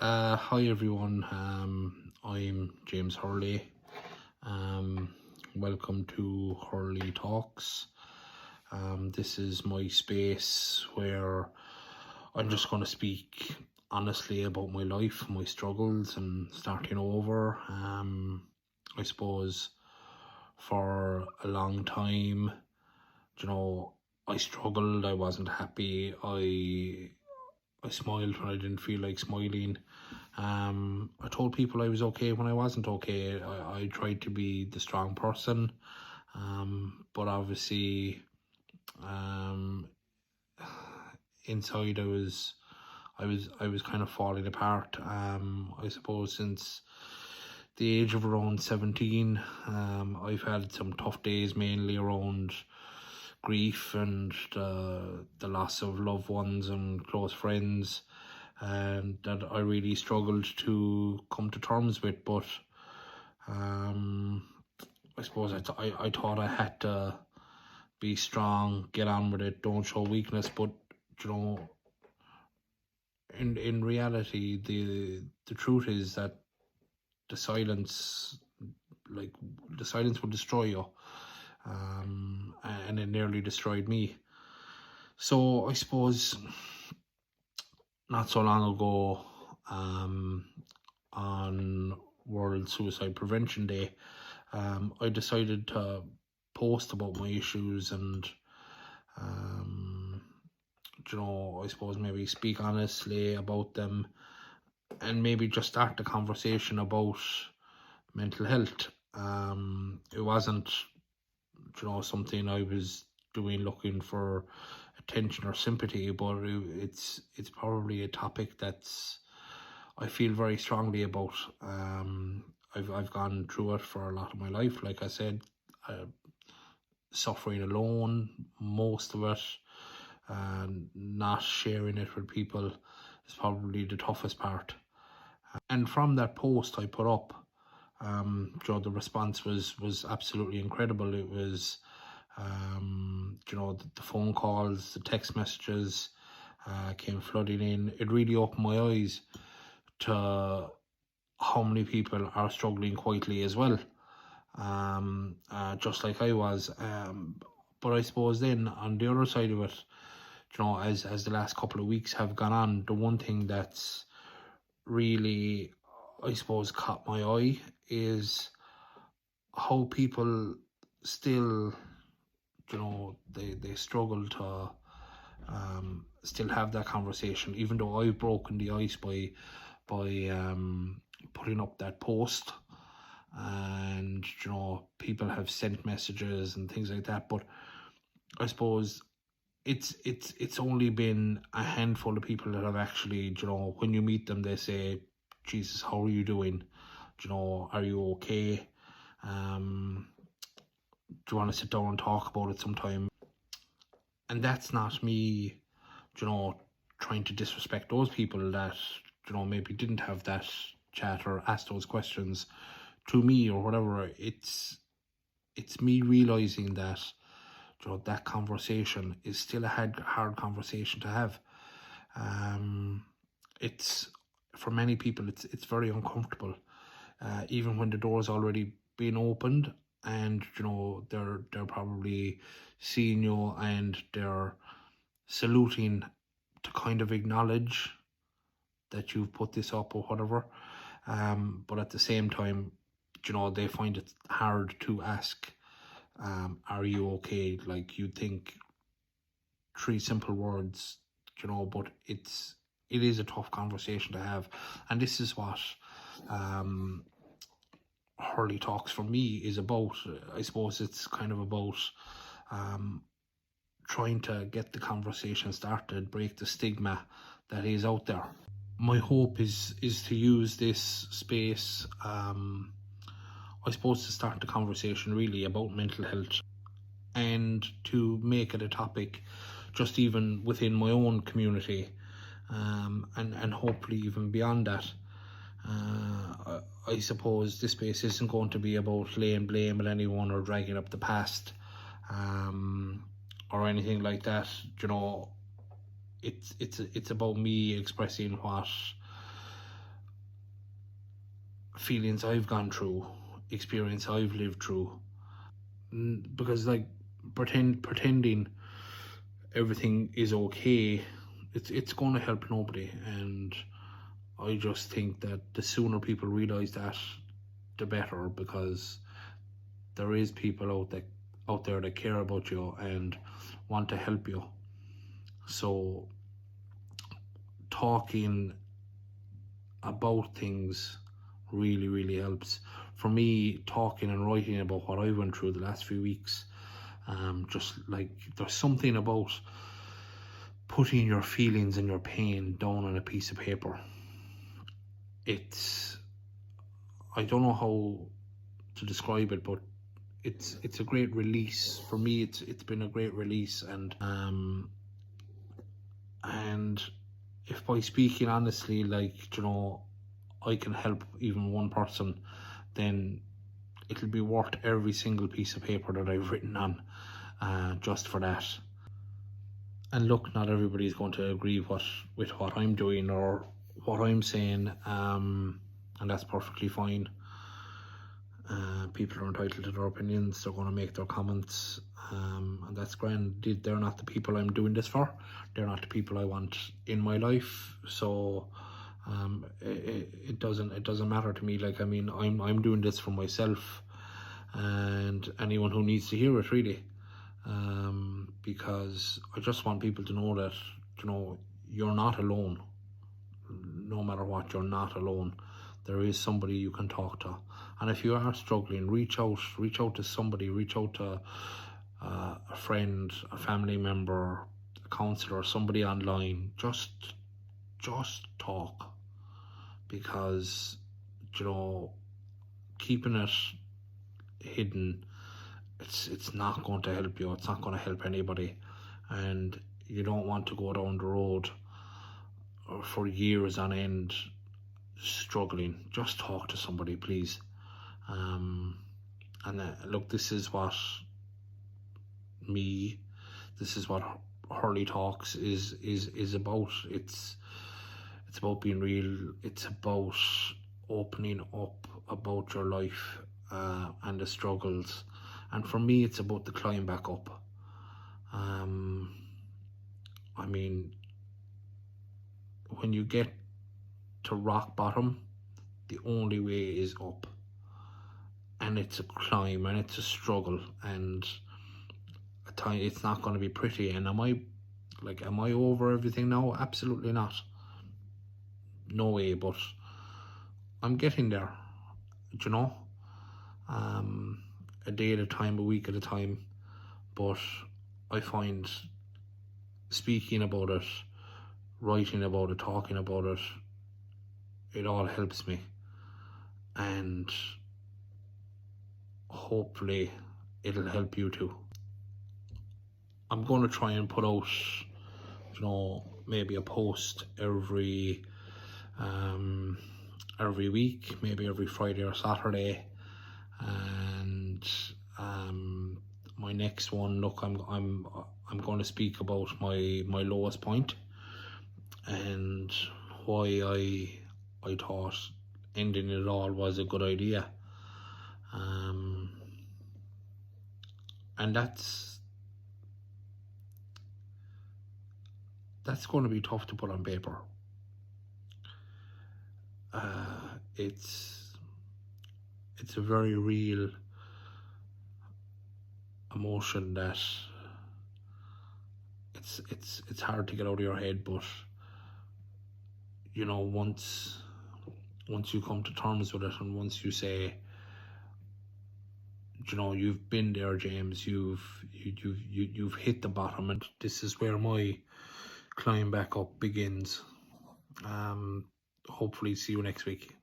Hi everyone, I'm James Hurley. Welcome to HurleyTalks. This is my space where I'm just going to speak honestly about my life, my struggles, and starting over. I suppose for a long time, you know, I struggled. I wasn't happy. I smiled when I didn't feel like smiling. I told people I was okay when I wasn't okay. I tried to be the strong person, but obviously, um, inside I was kind of falling apart. I suppose since the age of around 17, I've had some tough days, mainly around grief and the loss of loved ones and close friends, and that I really struggled to come to terms with. But um, I suppose I thought I had to be strong, get on with it, don't show weakness. But you know, in reality, the truth is that the silence, like the silence, will destroy you. And it nearly destroyed me. So I suppose not so long ago, on World Suicide Prevention Day, I decided to post about my issues and, um, I suppose maybe speak honestly about them and maybe just start the conversation about mental health. It wasn't, something I was doing looking for attention or sympathy, but it's probably a topic that's I feel very strongly about. I've gone through it for a lot of my life. Like I said, suffering alone, most of it, and not sharing it with people is probably the toughest part. And from that post I put up, the response was absolutely incredible. It was, the phone calls, the text messages came flooding in. It really opened my eyes to how many people are struggling quietly as well, just like I was. But I suppose then on the other side of it, as the last couple of weeks have gone on, the one thing that's really, I suppose, caught my eye is how people still, they struggle to still have that conversation, even though I've broken the ice by putting up that post, and people have sent messages and things like that. But I suppose it's only been a handful of people that have actually, when you meet them, they say, Jesus, how are you doing? Are you okay? Do you want to sit down and talk about it sometime? And that's not me, you know trying to disrespect those people that maybe didn't have that chat or ask those questions to me or whatever. It's me realizing that that conversation is still a hard conversation to have. It's For many people, it's very uncomfortable, even when the door's already been opened, and they're probably seeing you and they're saluting to kind of acknowledge that you've put this up or whatever. But at the same time, they find it hard to ask, are you okay? Like, you think three simple words, but it is a tough conversation to have. And this is what Hurley Talks for me is about. I suppose it's kind of about trying to get the conversation started, break the stigma that is out there. My hope is to use this space, I suppose, to start the conversation really about mental health, and to make it a topic just even within my own community, and hopefully even beyond that. I suppose this space isn't going to be about laying blame at anyone or dragging up the past, or anything like that. It's about me expressing what feelings I've gone through, experience I've lived through. Because like pretending everything is okay, it's going to help nobody. And I just think that the sooner people realize that, the better, because there is people out there that care about you and want to help you. So talking about things really, really helps. For me, talking and writing about what I went through the last few weeks, just like there's something about putting your feelings and your pain down on a piece of paper. It's, I don't know how to describe it, but it's a great release for me. It's been a great release, and if by speaking honestly, like, you know, I can help even one person, then it'll be worth every single piece of paper that I've written on, just for that. And look, not everybody's going to agree with what I'm doing or what I'm saying, and that's perfectly fine. People are entitled to their opinions. They're going to make their comments, and that's grand. They're not the people I'm doing this for. They're not the people I want in my life. So it doesn't matter to me. Like, I mean, I'm doing this for myself and anyone who needs to hear it, really. Because I just want people to know that, you know, you're not alone. No matter what, you're not alone. There is somebody you can talk to, and if you are struggling, reach out to somebody. Reach out to a friend, a family member, a counselor, somebody online. Just talk, because, you know, keeping it hidden, it's not going to help you. It's not going to help anybody, and you don't want to go down the road for years on end struggling. Just talk to somebody, please. And look, this is what HurleyTalks is about. It's about being real. It's about opening up about your life, and the struggles. And for me, it's about the climb back up. I mean, when you get to rock bottom, the only way is up. And it's a climb, and it's a struggle, and at times it's not going to be pretty. And am I over everything now? Absolutely not. No way. But I'm getting there, you know. A day at a time, a week at a time. But I find speaking about it, writing about it, talking about it, it all helps me. And hopefully it'll help you too. I'm going to try and put out, you know, maybe a post every week, maybe every Friday or Saturday. And my next one, look, I'm going to speak about my lowest point and why I thought ending it all was a good idea. And that's going to be tough to put on paper. It's a very real emotion that it's hard to get out of your head. But, you know, once you come to terms with it, and once you say, you know, you've been there, James, you've hit the bottom, and this is where my climb back up begins. Hopefully see you next week.